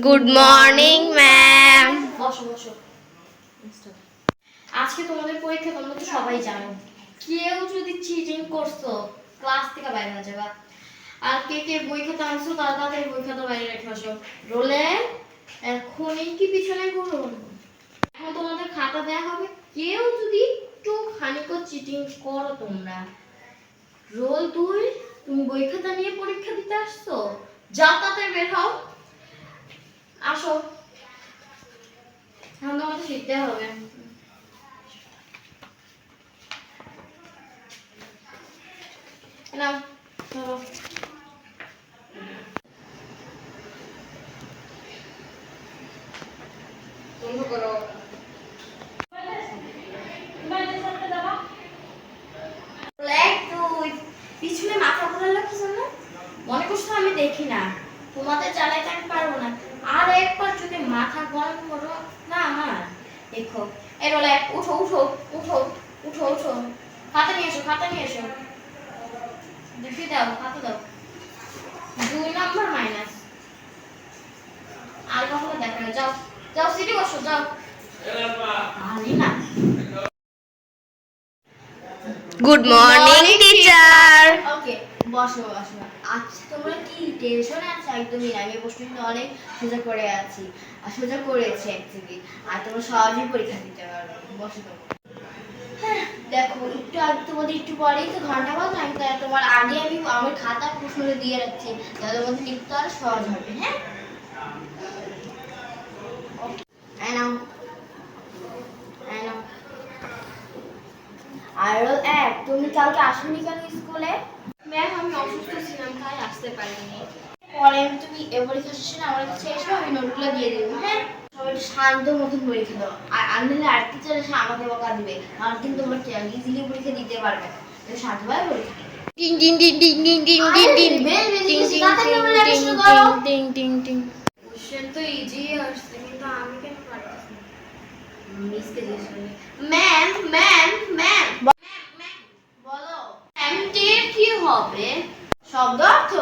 Good morning ma'am. বসো বসো। আজকে তোমাদের পরীক্ষা, তোমরা তো সবাই জানো। কেউ যদি চিটিং করছো ক্লাস থেকে বাইরে হয়ে যাবে। আর কে কে বই খাতা আনছো তারা তাদের বই খাতা বাইরে রেখে আসো। রোলে এখনই কি পিছনে করুন, এখন তোমাদের খাতা দেয়া হবে। কেউ যদি একটু খানিকও চিটিং করো তোমরা, রোল 2 তুমি বই খাতা নিয়ে পরীক্ষা দিতে আসছো, যাও তাতে বের হও। আসো, এখন তোমাকে শিখতে হবে। নাও ধরো। বন্ধ করো। পিছনে মাথা ঘোরালো কি জন্য? মনে করছো আমি দেখি না? তোমাদের চালাইতে আমি পারবো না। আর একবার যদি মাথা গরম করো না আমার, দেখো এরোলে উঠো উঠো উঠো উঠো উঠো। খাতা নিয়ে এসো, খাতা নিয়ে এসো। দেখি দাও, খাতা দাও। 2 নম্বর মাইনাস। আর কখনো দেখা না। যাও যাও, সিটি বসো যাও। আরে না। Good morning teacher. ওকে, বসো বসো। আচ্ছা তোমরা কি টেনশনে আছো? একদমই না, আমি প্রশ্নটা অনেক সোজা করে আছি আর সোজা করেছি অ্যাকচুয়ালি। আর তোমরা সহজেই পরীক্ষা দিতে পারবে। বসো তো। দেখো একটু আগে তোমাদের একটু পরেই তো ঘন্টা বাজে, আমি তাই তোমার আগে আমি আমার খাতা প্রশ্নটা দিয়ে রাখছি যাতে তোমাদের লিখতে আরো সহজ হবে। হ্যাঁ, এই নাও, এই নাও। আর তুমি কালকে আসোনি কেন স্কুলে? ম্যাম আমি অসুস্থ ছিলাম তাই আসতে পারিনি। পরে তুমি পরীক্ষা শেষে না আমার কাছে এসো, আমি নোটগুলো দিয়ে দেবো। হ্যাঁ, সবাই শান্ত মতন পরীক্ষা দাও। আর আনলে আর টিচার এসে আমাকে বকা দিবে, কারণ কিন্তু তোমরা ইজিলি পরীক্ষা দিতে পারবে না। তুমি শান্তভাবে পরীক্ষা দিবে। টিং টিং টিং টিং টিং টিং টিং টিং টিং টিং টিং। কোশ্চেন তো ইজি আসছে কিন্তু আমি কেন পারতেছি না? মিসকে জিজ্ঞেস করি। ম্যাম ম্যাম ম্যাম বলো ম্যাম, টের কি হবে? শব্দ অর্থ?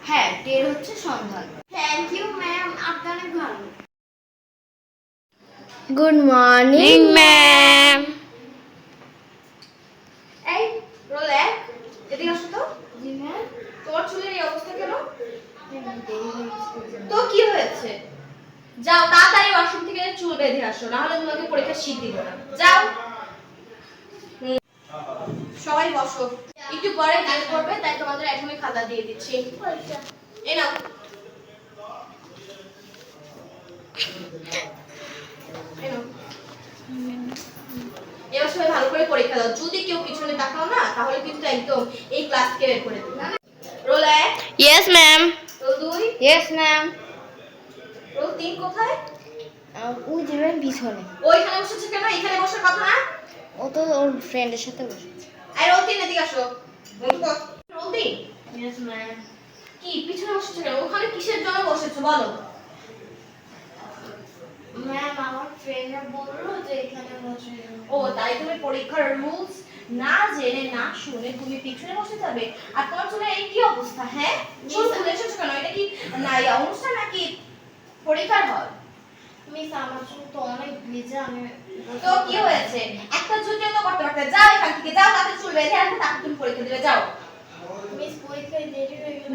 হ্যাঁ, টের হচ্ছে সন্ধান। থ্যাংক ইউ ম্যাম, আপনি অনেক ভালো। Good morning ma'am. এই রোল 1 এদিকে আসো তো। জি ম্যাম। তোমার চুলের এই অবস্থা কেন? তো কি হয়েছে? যাও তাড়াতাড়ি ওয়াশরুম থেকে চুল বেঁধে আসো, না হলে তোমাকে পরীক্ষা শীত দিব না। যাও। সবাই বসো, একটু পরে কাজ করবে তাই তোমাদের এখনই খাতা দিয়ে দিচ্ছি। এই নাও। এই নাও। এবার সবাই ভালো করে পরীক্ষা দাও। যদি কেউ পিছনে তাকাও না তাহলে কিন্তু একদম এই ক্লাসকে বের করে দেব। Roll 1। Yes ma'am. Roll 2। Yes ma'am. Roll 3 কোথায়? ওই যাবেন পিছনে। ওইখানে বসেছে কেন? এখানে বসার কথা না? ও তো ওর ফ্রেন্ডের সাথে বসেছে। এই রোল 3 এদিকে আসো। বন্ধু কর। রোল 3। Yes ma'am. কি পিছনে বসেছো কেন? ওখানে কিসের জন্য বসেছো বলো? ম্যাম আমার ট্রেনার বললো যে এখানে বসে। ও তাই তুমি পরীক্ষার রুলস না জেনে না শুনে তুমি পিছনে বসে যাবে? আর তোমার চুলের এই কি অবস্থা? হ্যাঁ, চুল খুলে এসেছো কেন? এটা কি না অনুষ্ঠান নাকি পরীক্ষার হল? মিস আমার চুল তো অনেক ভিজে, আমি তো কি হয়েছে? একটা চুলকে তো করতে পারতে। যাও এখান থেকে, যাও তাতে চুল বেঁধে আসবে, তারপর তুমি পরীক্ষা দিবে। যাও মিস, পরীক্ষায় দেরি হয়ে গেল।